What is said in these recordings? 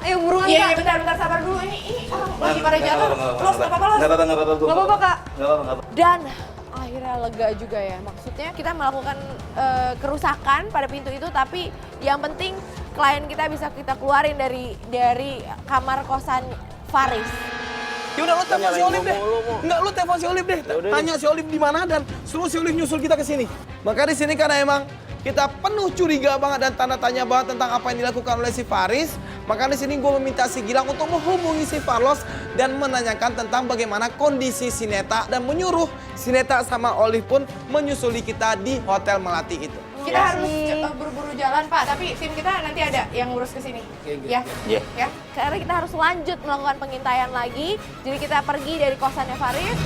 Ayo buruan, Kak. Iya, bentar sabar dulu. Ini orang lagi pada jatuh. Los, nggak apa-apa, Los. Nggak apa-apa, Kak. Nggak apa-apa. Dan akhirnya lega juga ya. Maksudnya kita melakukan kerusakan pada pintu itu, tapi yang penting klien kita bisa kita keluarin dari kamar kosan Faris. Ya udah, lu telepon si Olive deh. Enggak, lu telepon si Olive deh. Tanya si Olive di mana dan suruh si Olive nyusul kita ke sini. Maka di sini karena emang kita penuh curiga banget dan tanda tanya banget tentang apa yang dilakukan oleh si Faris. Maka di sini gue meminta si Gilang untuk menghubungi si Carlos dan menanyakan tentang bagaimana kondisi si Neta dan menyuruh si Neta sama Olive pun menyusuli kita di Hotel Melati itu. Kita harus buru-buru jalan, Pak. Tapi tim kita nanti ada yang ngurus ke sini. Ya. Iya. Ya. Karena kita harus lanjut melakukan pengintaian lagi. Jadi kita pergi dari kosannya Faris.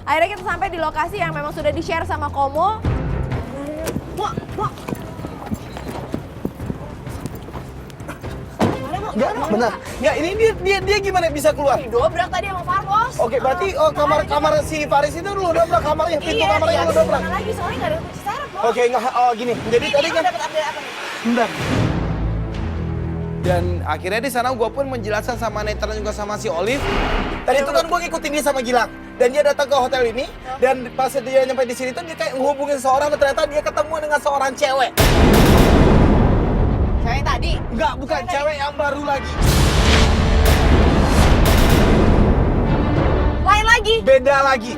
Akhirnya kita sampai di lokasi yang memang sudah di-share sama Komo. Enggak, benar. Enggak, ini dia gimana bisa keluar? Dobrak tadi sama Farlos. Oke, berarti kamar si Faris itu lu dobrak kamarnya, pintu kamarnya lu dobrak. Mana lagi, soalnya nggak ada kunci syarat, Bos. Oke, enggak, gini. Jadi tadi kan dapat update apa nih? bentar. Dan akhirnya di sana gue pun menjelaskan sama Neta dan juga sama si Olive. Tadi itu kan gue ngikutin dia sama Gilang. Dan dia datang ke hotel ini. Dan pas dia nyampe di sini tuh dia kayak menghubungin seorang. Dan ternyata dia ketemu dengan seorang cewek. Cewek tadi? Enggak, bukan. Cewek yang baru lagi. Lain lagi? Beda lagi.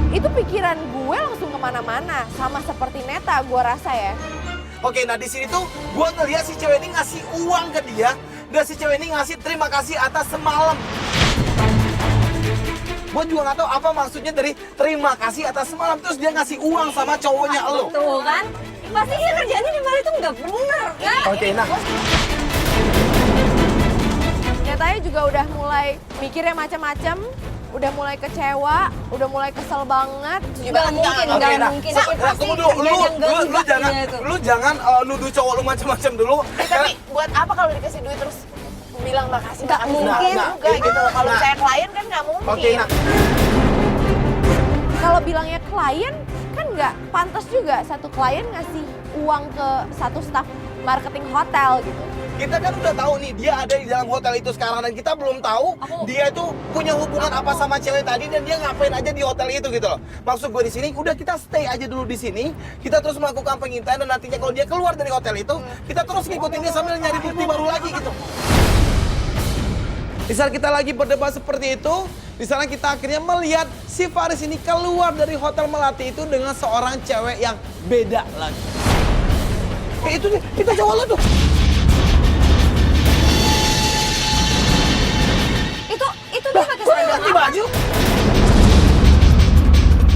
Itu pikiran gue langsung kemana-mana. Sama seperti Neta gue rasa ya. Oke, nah di sini tuh gue ngeliat si cewek ini ngasih uang ke dia. Dan si cewek ini ngasih terima kasih atas semalam. Gue juga gak tahu apa maksudnya dari terima kasih atas semalam. Terus dia ngasih uang sama cowoknya lo. Tuh kan, pasti dia kerjanya di mana itu nggak bener, kan? Oke, nah. Netanya juga udah mulai mikirnya macam-macam. Udah mulai kecewa, udah mulai kesel banget. Nggak mungkin, Oke, nggak nah. mungkin. Nah, Itu pasti tunggu dulu, kerjaan yang lu jangan nuduh cowok lu macam-macam dulu. Tapi buat apa kalau dikasih duit terus bilang makasih? Nggak mungkin juga gitu. Kalau saya klien kan nggak mungkin. Oke, nah. Kalau bilangnya klien kan nggak pantas juga satu klien ngasih uang ke satu staf marketing hotel gitu. Kita kan udah tahu nih dia ada di dalam hotel itu sekarang dan kita belum tahu dia itu punya hubungan apa sama cewek tadi dan dia ngapain aja di hotel itu gitu loh. Maksud gue di sini udah kita stay aja dulu di sini, kita terus melakukan pengintaian dan nantinya kalau dia keluar dari hotel itu, kita terus ngikutin dia sambil nyari bukti baru lagi gitu. Di saat kita lagi berdebat seperti itu, di sana kita akhirnya melihat si Faris ini keluar dari Hotel Melati itu dengan seorang cewek yang beda lagi. Itu dia, itu cowok lo tuh. Itu dia pakai seragam Ganti baju.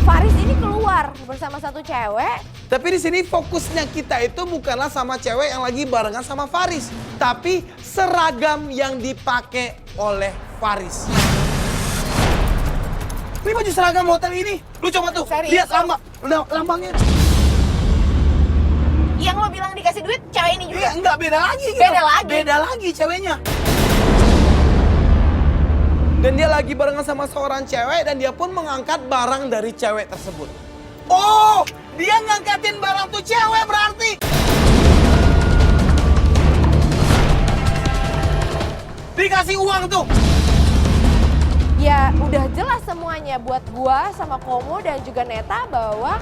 Faris ini keluar bersama satu cewek. Tapi di sini fokusnya kita itu bukanlah sama cewek yang lagi barengan sama Faris, tapi seragam yang dipakai oleh Faris. Ini baju seragam hotel ini. Lu coba tuh, Serius? lihat lambangnya. Yang lo bilang dikasih duit, cewek ini juga. Iya, enggak beda lagi gitu. Beda lagi? Beda lagi ceweknya. Dan dia lagi barengan sama seorang cewek dan dia pun mengangkat barang dari cewek tersebut. Oh, dia ngangkatin barang tuh cewek berarti. Dikasih uang tuh. Ya udah jelas semuanya buat gua sama Komo dan juga Neta bahwa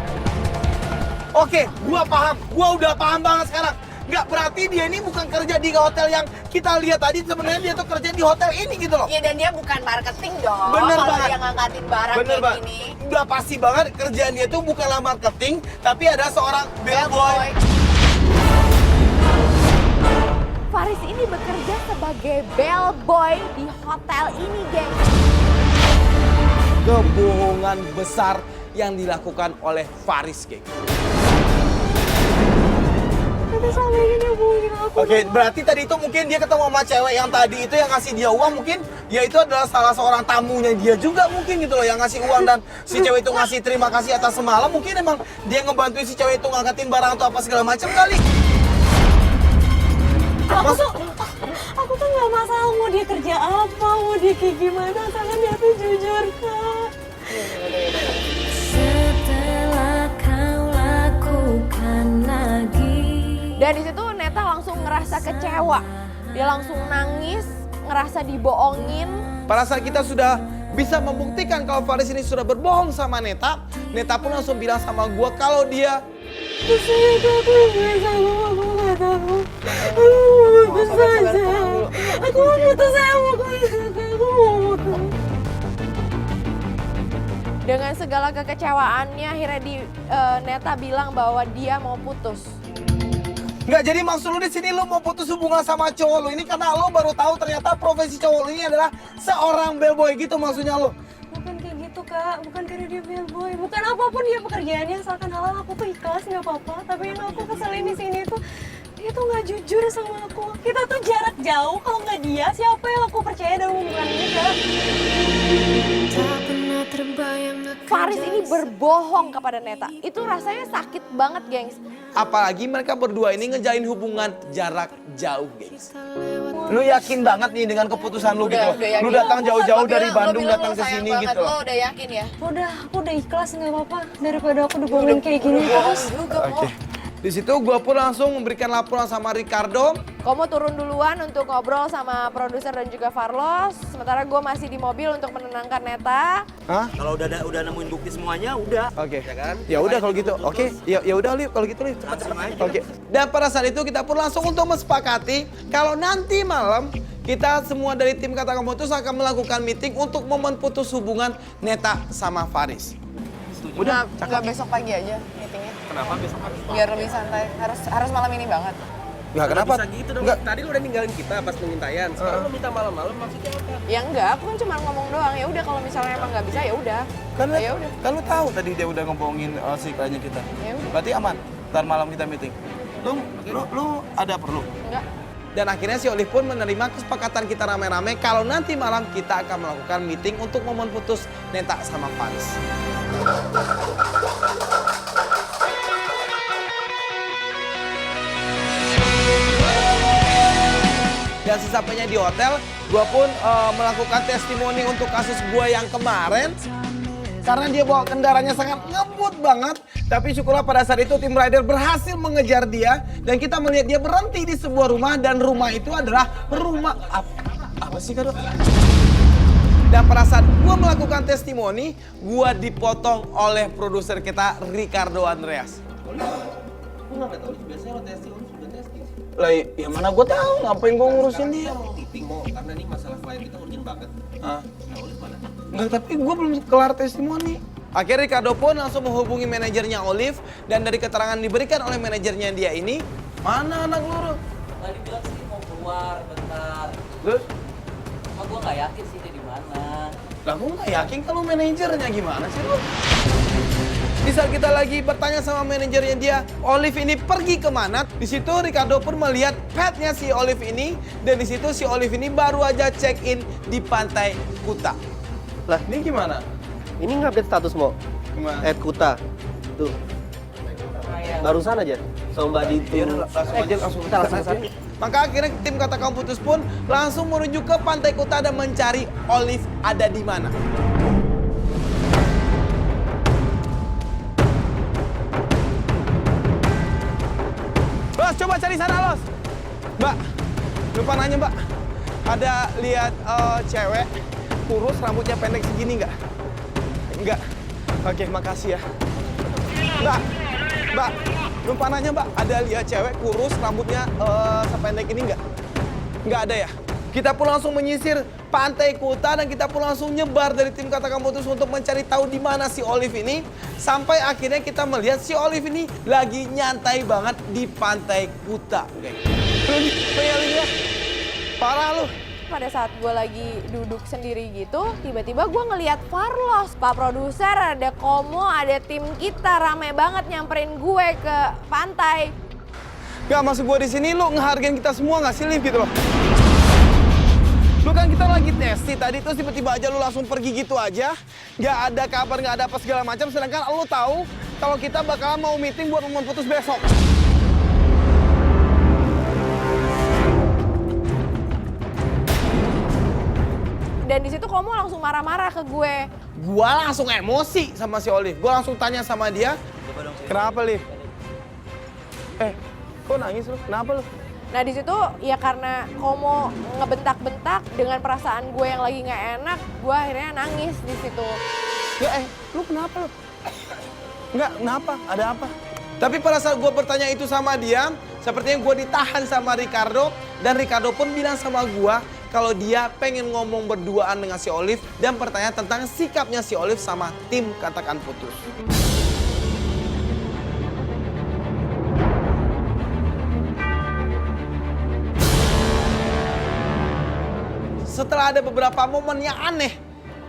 Oke, gua paham. Gua udah paham banget sekarang. Nggak, berarti dia ini bukan kerja di hotel yang kita lihat tadi. Sebenarnya dia tuh kerja di hotel ini gitu loh. ya dan dia bukan marketing dong. Bener kalau banget. dia ngangkatin barang Bener kayak banget. gini. Udah pasti banget kerjaan dia tuh bukanlah marketing, tapi ada seorang bellboy. Faris ini bekerja sebagai bellboy di hotel ini, geng. Kebohongan besar yang dilakukan oleh Faris, geng. Tapi sampai gini bohongin aku. Oke, berarti tadi itu mungkin dia ketemu sama cewek yang tadi itu yang ngasih dia uang, mungkin dia itu adalah salah seorang tamunya dia juga mungkin gitu loh yang ngasih uang dan si cewek itu ngasih terima kasih atas semalam, mungkin emang dia ngebantuin si cewek itu ngangkatin barang atau apa segala macam kali. Aku tuh nggak masalah mau dia kerja apa, mau dia kayak gimana, karena dia tuh jujur, Kak. Dan di situ Neta langsung ngerasa kecewa. Dia langsung nangis, ngerasa dibohongin. Pada saat kita sudah bisa membuktikan kalau Faris ini sudah berbohong sama Neta, Neta pun langsung bilang sama gue kalau dia Aku mau putus sama Dengan segala kekecewaannya akhirnya Neta bilang bahwa dia mau putus. Nggak, jadi maksud lu di sini lu mau putus hubungan sama cowok lu ini karena lu baru tahu ternyata profesi cowok lu ini adalah seorang bellboy gitu maksudnya lu. Bukan kayak gitu kak, bukan karena dia bellboy, bukan apapun dia pekerjaannya asalkan halal aku tuh ikhlas nggak apa-apa. Tapi yang aku keselin di sini tuh dia tuh nggak jujur sama aku. Kita tuh jarak jauh, kalau nggak dia siapa yang aku percaya dalam hubungan ini kak? Faris ini berbohong kepada Neta. Itu rasanya sakit banget, gengs. Apalagi mereka berdua ini ngejalin hubungan jarak jauh, gengs. Lu yakin banget nih dengan keputusan lu gitu? Lu datang jauh-jauh dari Bandung datang ke sini gitu. Lo udah yakin ya? Aku udah ikhlas nggak apa-apa daripada aku dibohongin kayak gini terus. Oke. Di situ gue pun langsung memberikan laporan sama Ricardo. Komo turun duluan untuk ngobrol sama produser dan juga Farlos. Sementara gue masih di mobil untuk menenangkan Neta. Hah? Kalau udah nemuin bukti semuanya, udah. Oke. Ya kan? Ya udah kalau gitu. Oke. Ya udah Liv, kalau gitu Liv. Oke. Dan pada saat itu kita pun langsung untuk mensepakati kalau nanti malam kita semua dari tim Kata Keputus akan melakukan meeting untuk momen putus hubungan Neta sama Faris. Udah, nggak besok pagi aja meetingnya. Kenapa besok pagi? Biar lebih santai. Harus malam ini banget. Ya kenapa? Bisa gitu dong. Enggak. Tadi lu udah ninggalin kita pas pengintaian. Sekarang lu minta malam-malam maksudnya apa? Ya enggak, aku kan cuma ngomong doang. Ya udah kalau misalnya emang nggak bisa ya udah. Ya udah. Kan lu tahu tadi dia udah ngebohongin si kliennya kita. Ya udah. Berarti aman. Ntar malam kita meeting. Lu ada perlu? Enggak. Dan akhirnya si Olive pun menerima kesepakatan kita rame-rame kalau nanti malam kita akan melakukan meeting untuk momen putus Neta sama Faris. Dan sesampainya di hotel, gue pun melakukan testimoni untuk kasus gue yang kemarin. Karena dia bawa kendaraannya sangat ngebut banget. Tapi syukurlah pada saat itu tim rider berhasil mengejar dia. Dan kita melihat dia berhenti di sebuah rumah. Dan rumah itu adalah rumah... Apa sih Kado? Dan pada saat gue melakukan testimoni, gue dipotong oleh produser kita, Ricardo Andreas. Lah, ya mana gue tahu, ngapain gue ngurusin dia? Karena ini masalah klien kita urgent banget. Enggak, tapi gue belum kelar testimoni. Akhirnya Ricardo pun langsung menghubungi manajernya Olive. Dan dari keterangan diberikan oleh manajernya dia ini, mana anak lu? Tadi bilang sih mau keluar bentar. Terus? Cuma gue nggak yakin sih dia di mana. Lah gue gak yakin kalau manajernya gimana sih lu? Di saat kita lagi bertanya sama manajernya dia, Olive ini pergi kemana? Di situ Ricardo pun melihat petnya si Olive ini. Dan di situ si Olive ini baru aja check in di Pantai Kuta. Lah ini gimana? Ini ngupdate status mau. Gimana? Kuta. Tuh. Barusan aja. Sama Mbak Dito. Langsung kita langsung kesana. Maka akhirnya tim Kata Kamu Putus pun langsung menuju ke Pantai Kuta dan mencari Olive ada di mana. Los, coba cari sana Los. Mbak, lupa nanya Mbak. Ada lihat cewek kurus rambutnya pendek segini nggak? Nggak. Oke, makasih ya. Mbak, lupa nanya Mbak. Ada lihat cewek kurus rambutnya sependek ini nggak? Nggak ada ya? Kita pun langsung menyisir Pantai Kuta dan kita pun langsung nyebar dari tim Kata Kamu Putus untuk mencari tahu di mana si Olive ini. Sampai akhirnya kita melihat si Olive ini lagi nyantai banget di Pantai Kuta. Lihat, parah lu. Pada saat gue lagi duduk sendiri gitu, tiba-tiba gue ngeliat Farlos, Pak Produser, ada Komo, ada tim kita rame banget nyamperin gue ke pantai. Gak, maksud gue di sini lu ngehargain kita semua nggak sih, Liv, gitu loh. Lu kan kita lagi testi tadi terus tiba-tiba aja lu langsung pergi gitu aja. Gak ada kabar, gak ada apa segala macam. Sedangkan lu tahu kalau kita bakal mau meeting buat momen putus besok. Dan di situ Komo langsung marah-marah ke gue. Gua langsung emosi sama si Olive. Gua langsung tanya sama dia, kenapa Liv? Kok nangis lu? Kenapa lu? Nah di situ ya karena Komo ngebentak-bentak dengan perasaan gue yang lagi nggak enak, gue akhirnya nangis di situ. Ya lu kenapa lu? Enggak, kenapa? Ada apa? Tapi pada saat gue bertanya itu sama dia, sepertinya gue ditahan sama Ricardo. Dan Ricardo pun bilang sama gue kalau dia pengen ngomong berduaan dengan si Olive dan bertanya tentang sikapnya si Olive sama tim Katakan Putus. Setelah ada beberapa momen yang aneh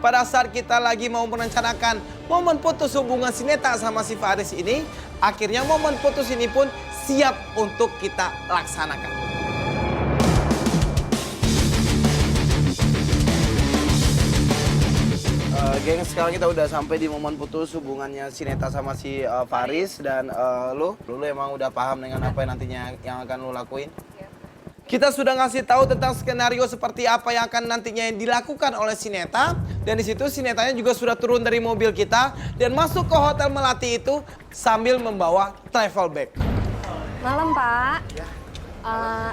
pada saat kita lagi mau merencanakan momen putus hubungan si Neta sama si Faris ini, akhirnya momen putus ini pun siap untuk kita laksanakan. Geng, sekarang kita udah sampai di momen putus hubungannya si Neta sama si Faris. Dan lu emang udah paham dengan apa yang nantinya yang akan lu lakuin? Kita sudah ngasih tahu tentang skenario seperti apa yang akan nantinya yang dilakukan oleh si Neta. Dan di situ si Netanya juga sudah turun dari mobil kita dan masuk ke Hotel Melati itu sambil membawa travel bag. Malam, Pak.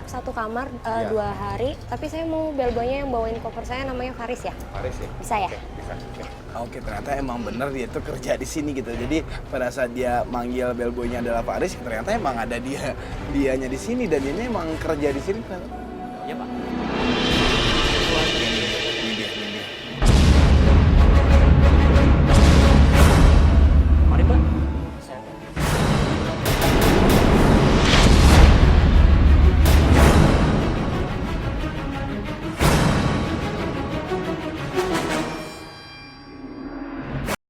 Satu kamar 2 hari, tapi saya mau bellboynya yang bawain koper saya namanya Faris ya? Faris ya? Bisa ya? Oke, ternyata emang bener dia tuh kerja di sini gitu. Jadi pada saat dia manggil bellboynya adalah Faris, ternyata emang ada dianya di sini dan ini emang kerja di sini kan? Iya, Pak.